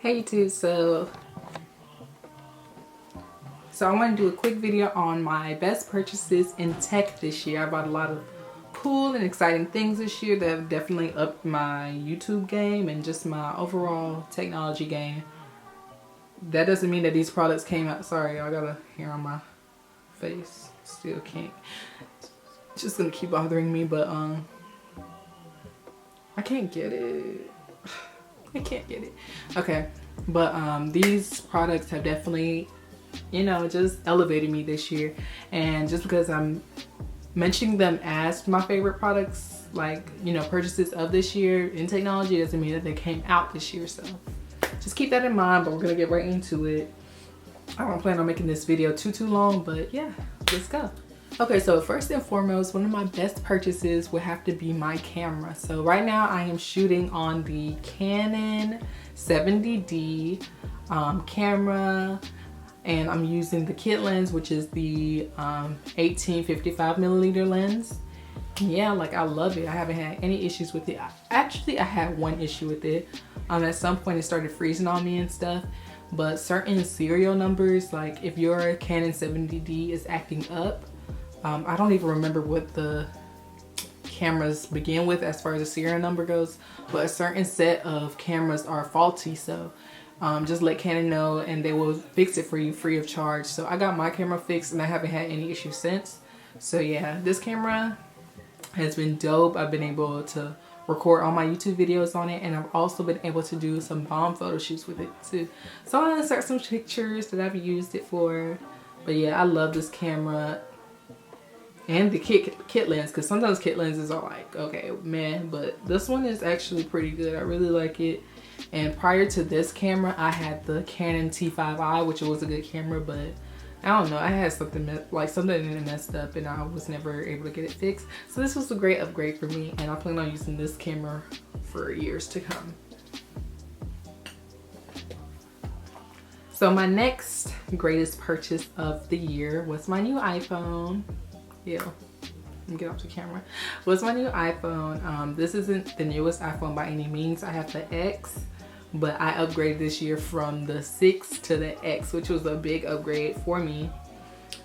Hey YouTube, so I want to do a quick video on my best purchases in tech this year. I bought a lot of cool and exciting things this year that have definitely upped my YouTube game and just my overall technology game. That doesn't mean that these products came out. Sorry, I got a hair on my face. Still can't. It's just gonna keep bothering me, but I can't get it. I can't get it. Okay, but these products have definitely, you know, just elevated me this year. And just because I'm mentioning them as my favorite products, like, you know, purchases of this year in technology, doesn't mean that they came out this year. So just keep that in mind, but we're gonna get right into it. I don't plan on making this video too long, but yeah, let's go. Okay, so first and foremost, one of my best purchases would have to be my camera. So right now I am shooting on the Canon 70D camera, and I'm using the kit lens, which is the 18-55mm lens. Yeah, like, I love it. I haven't had any issues with it. Actually, I had one issue with it. At some point it started freezing on me and stuff, but certain serial numbers, like if your Canon 70D is acting up, I don't even remember what the cameras begin with as far as the serial number goes, but a certain set of cameras are faulty. So just let Canon know and they will fix it for you free of charge. So I got my camera fixed and I haven't had any issues since. So yeah, this camera has been dope. I've been able to record all my YouTube videos on it, and I've also been able to do some bomb photo shoots with it too. So I'll insert some pictures that I've used it for. But yeah, I love this camera. And the kit lens, because sometimes kit lenses are like, okay, man, but this one is actually pretty good. I really like it. And prior to this camera, I had the Canon T5i, which was a good camera, but I don't know, I had something messed up and I was never able to get it fixed. So this was a great upgrade for me, and I plan on using this camera for years to come. So my next greatest purchase of the year was my new iPhone. Yeah, let me get off the camera. Was my new iPhone. This isn't the newest iPhone by any means. I have the X, but I upgraded this year from the 6 to the X, which was a big upgrade for me.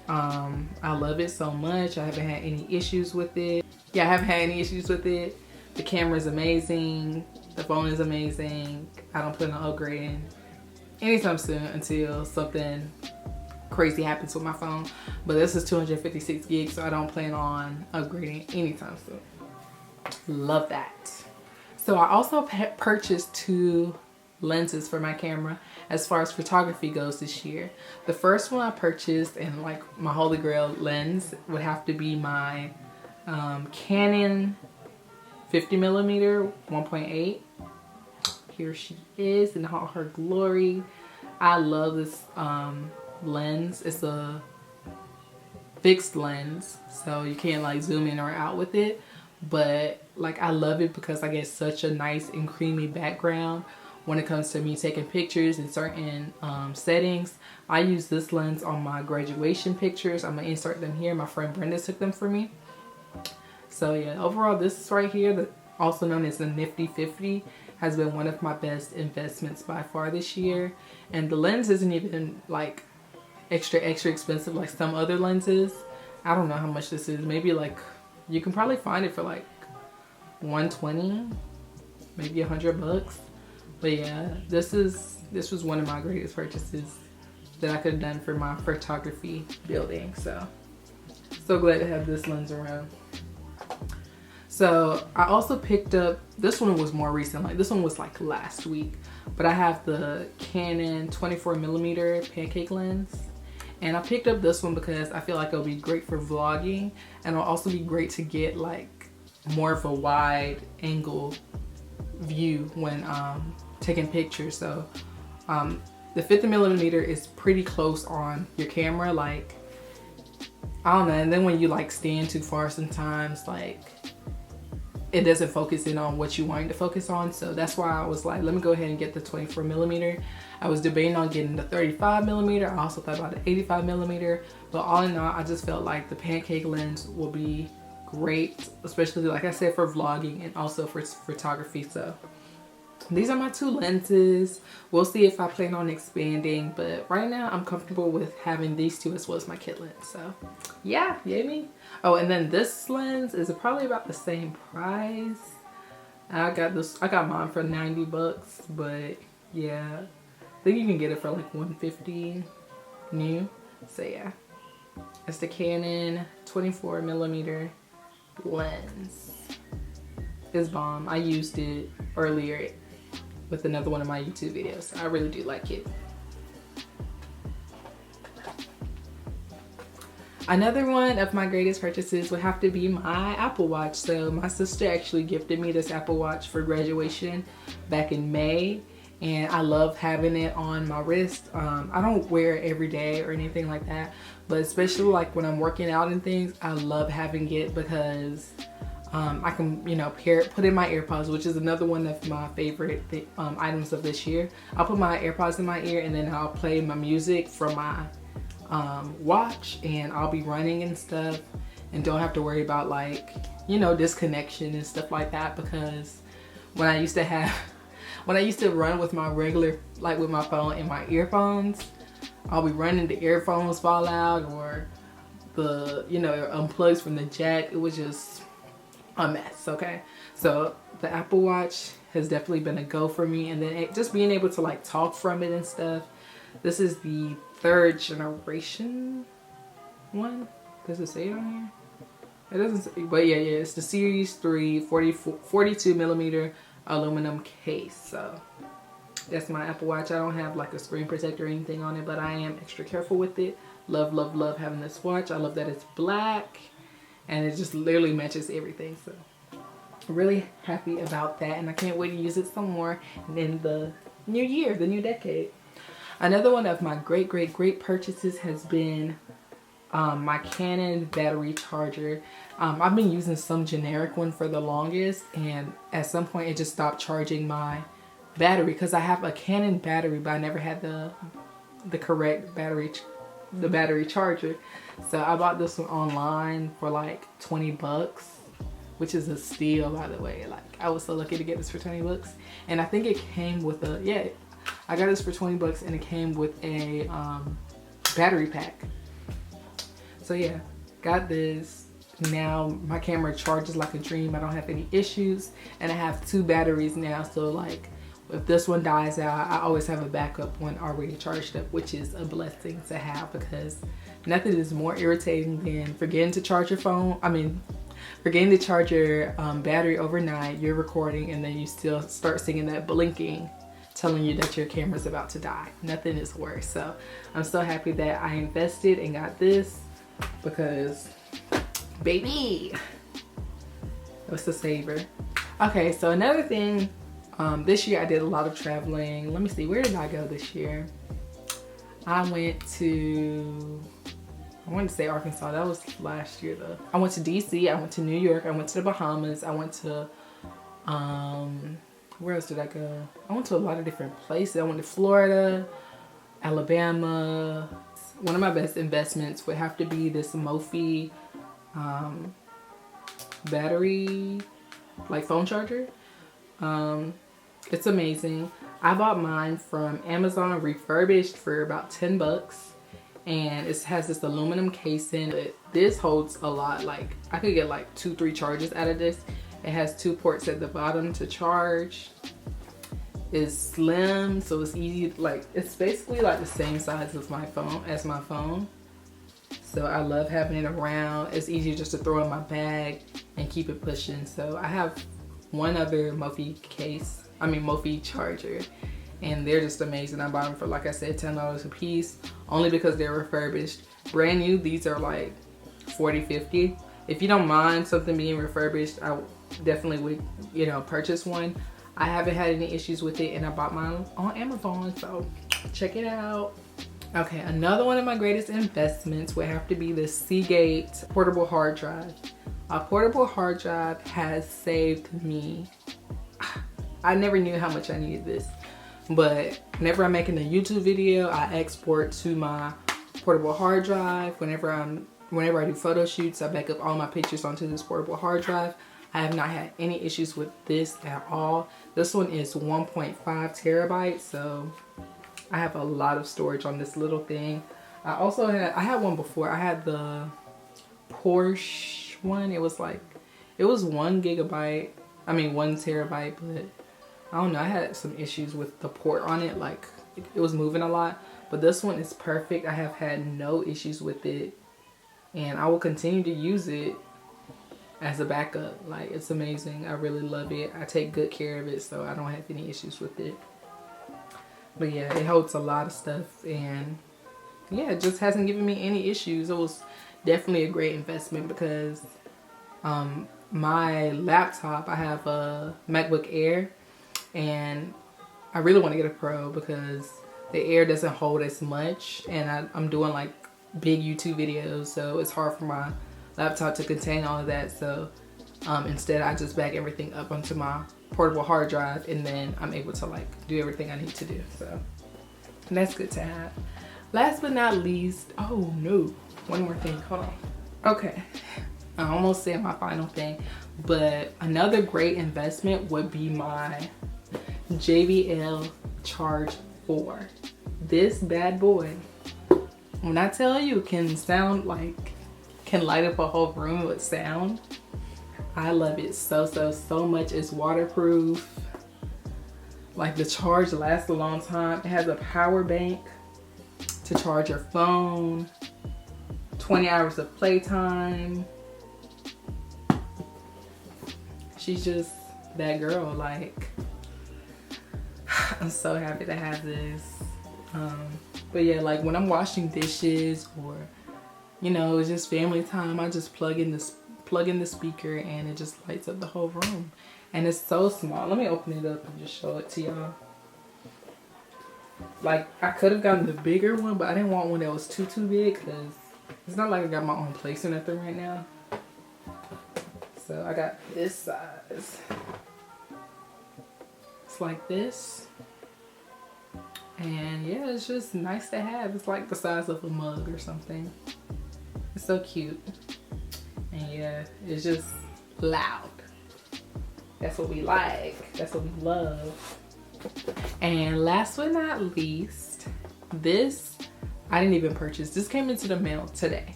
I love it so much. I haven't had any issues with it. Yeah, I haven't had any issues with it. The camera is amazing. The phone is amazing. I don't plan on upgrading anytime soon until something crazy happens with my phone. But this is 256 gigs, so I don't plan on upgrading anytime soon. Love that. So I also purchased 2 lenses for my camera as far as photography goes this year. The first one I purchased, and like my holy grail lens, would have to be my Canon 50mm 1.8. Here she is in all her glory. I love this lens. It's a fixed lens, so you can't like zoom in or out with it, but like I love it because I get such a nice and creamy background when it comes to me taking pictures in certain settings. I use this lens on my graduation pictures. I'm gonna insert them here. My friend Brenda took them for me. So yeah, overall this right here, also known as the Nifty 50, has been one of my best investments by far this year. And the lens isn't even like extra expensive like some other lenses. I don't know how much this is. Maybe like, you can probably find it for like $120, maybe $100. But yeah, this was one of my greatest purchases that I could have done for my photography building. So glad to have this lens around. So I also picked up, this one was more recent, like this one was like last week, but I have the Canon 24mm Pancake Lens. And I picked up this one because I feel like it'll be great for vlogging, and it'll also be great to get like more of a wide angle view when taking pictures. So the 50mm is pretty close on your camera, like, I don't know, and then when you like stand too far sometimes, like, it doesn't focus in on what you want to focus on. So that's why I was like, let me go ahead and get the 24mm. I was debating on getting the 35mm. I also thought about the 85mm, but all in all, I just felt like the Pancake Lens will be great, especially like I said, for vlogging and also for photography. So these are my 2 lenses. We'll see if I plan on expanding, but right now I'm comfortable with having these 2 as well as my kit lens. So yeah, yay me. Oh, and then this lens is probably about the same price. I got mine for 90 bucks, but yeah, I think you can get it for like 150 new. So yeah, it's the Canon 24mm lens. It's bomb. I used it earlier with another one of my YouTube videos. I really do like it. Another one of my greatest purchases would have to be my Apple Watch. So my sister actually gifted me this Apple Watch for graduation back in May, and I love having it on my wrist. I don't wear it every day or anything like that, but especially like when I'm working out and things, I love having it because I can, you know, put in my AirPods, which is another one of my favorite items of this year. I'll put my AirPods in my ear and then I'll play my music from my watch, and I'll be running and stuff and don't have to worry about, like, you know, disconnection and stuff like that. Because when I used to run with my regular, like with my phone and my earphones, I'll be running, the earphones fall out or the, you know, it unplugs from the jack. It was just a mess. Okay, so the Apple Watch has definitely been a go for me, and then just being able to like talk from it and stuff. This is the 3rd generation one. Does it say it on here? It doesn't say, but yeah, it's the Series 3 42mm aluminum case. So that's my Apple Watch. I don't have like a screen protector or anything on it, but I am extra careful with it. Love, love, love having this watch. I love that it's black and it just literally matches everything. So really happy about that, and I can't wait to use it some more in the new year, the new decade. Another one of my great purchases has been my Canon battery charger. I've been using some generic one for the longest, and at some point it just stopped charging my battery because I have a Canon battery, but I never had the correct battery, the battery charger. So I bought this one online for like 20 bucks, which is a steal, by the way. Like, I was so lucky to get this for 20 bucks. And I think it came with a, yeah, I got this for 20 bucks and it came with a battery pack. So yeah, got this. Now my camera charges like a dream. I don't have any issues, and I have 2 batteries now. So like, if this one dies out, I always have a backup one already charged up, which is a blessing to have, because nothing is more irritating than forgetting to charge your phone. I mean, forgetting to charge your battery overnight, you're recording, and then you still start seeing that blinking telling you that your camera's about to die. Nothing is worse. So I'm so happy that I invested and got this, because baby, what's a saver. Okay, so another thing, this year I did a lot of traveling. Let me see, where did I go this year? I wanted to say Arkansas. That was last year though. I went to DC, I went to New York, I went to the Bahamas, I went to where else did I go? I went to a lot of different places. I went to Florida, Alabama. One of my best investments would have to be this Mophie battery, like phone charger. It's amazing. I bought mine from Amazon refurbished for about 10 bucks. And it has this aluminum casing. This holds a lot. Like, I could get like 2-3 charges out of this. It has 2 ports at the bottom to charge. It's slim, so it's easy. Like, it's basically like the same size as my phone. So I love having it around. It's easy just to throw in my bag and keep it pushing. So I have one other Mophie charger, and they're just amazing. I bought them for, like I said, $10 a piece, only because they're refurbished. Brand new, these are like $40, $50. If you don't mind something being refurbished, I definitely would, you know, purchase one. I haven't had any issues with it, and I bought mine on Amazon, so check it out. Okay, another one of my greatest investments would have to be the SEAGATE portable hard drive. A portable hard drive has saved me. I never knew how much I needed this, but whenever I'm making a YouTube video, I export to my portable hard drive. Whenever I do photo shoots, I back up all my pictures onto this portable hard drive. I have not had any issues with this at all. This one is 1.5 terabytes, so I have a lot of storage on this little thing. I had one before. I had the Porsche one. It was 1 gigabyte. I mean 1 terabyte, but I don't know. I had some issues with the port on it. Like it was moving a lot. But this one is perfect. I have had no issues with it, and I will continue to use it as a backup. Like, it's amazing. I really love it. I take good care of it, so I don't have any issues with it. But yeah, it holds a lot of stuff, and yeah, it just hasn't given me any issues. It was definitely a great investment because my laptop, I have a MacBook Air, and I really want to get a Pro because the Air doesn't hold as much, and I'm doing like big YouTube videos, so it's hard for my laptop to contain all of that. So instead I just back everything up onto my portable hard drive, and then I'm able to like do everything I need to do. So that's good to have. Last but not least, oh no, one more thing, hold on. Okay, I almost said my final thing, but another great investment would be my JBL Charge 4. This bad boy, when I tell you, can light up a whole room with sound. I love it so much. It's waterproof. Like, the charge lasts a long time. It has a power bank to charge your phone. 20 hours of playtime. She's just that girl. Like, I'm so happy to have this. But yeah, like when I'm washing dishes, or you know, it's just family time, I just plug in the speaker and it just lights up the whole room. And it's so small. Let me open it up and just show it to y'all. Like, I could have gotten the bigger one, but I didn't want one that was too big, because it's not like I got my own place or nothing right now. So I got this size. It's like this. And yeah, it's just nice to have. It's like the size of a mug or something. It's so cute. And yeah, it's just loud. That's what we like. That's what we love. And last but not least, this I didn't even purchase. This came into the mail today.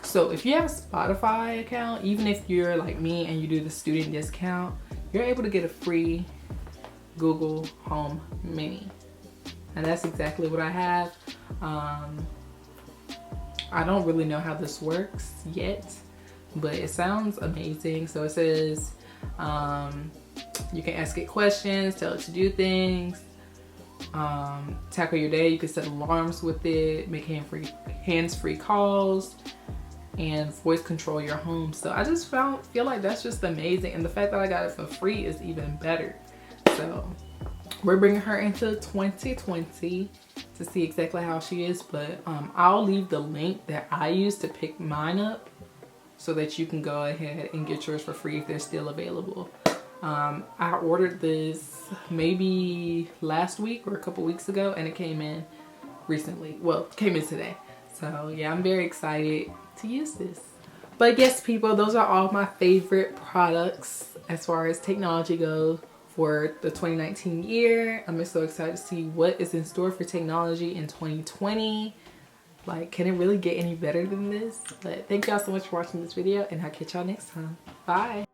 So if you have a Spotify account, even if you're like me and you do the student discount, you're able to get a free Google Home Mini. And that's exactly what I have. I don't really know how this works yet, but it sounds amazing. So it says you can ask it questions, tell it to do things, tackle your day. You can set alarms with it, make hands-free calls, and voice control your home. So I just feel like that's just amazing, and the fact that I got it for free is even better. So we're bringing her into 2020 to see exactly how she is, but I'll leave the link that I use to pick mine up so that you can go ahead and get yours for free if they're still available. I ordered this maybe last week or a couple weeks ago, and it came in recently. Well, it came in today. So yeah, I'm very excited to use this. But yes, people, those are all my favorite products as far as technology goes for the 2019 year. I'm so excited to see what is in store for technology in 2020. Like, can it really get any better than this? But thank y'all so much for watching this video, and I'll catch y'all next time. Bye.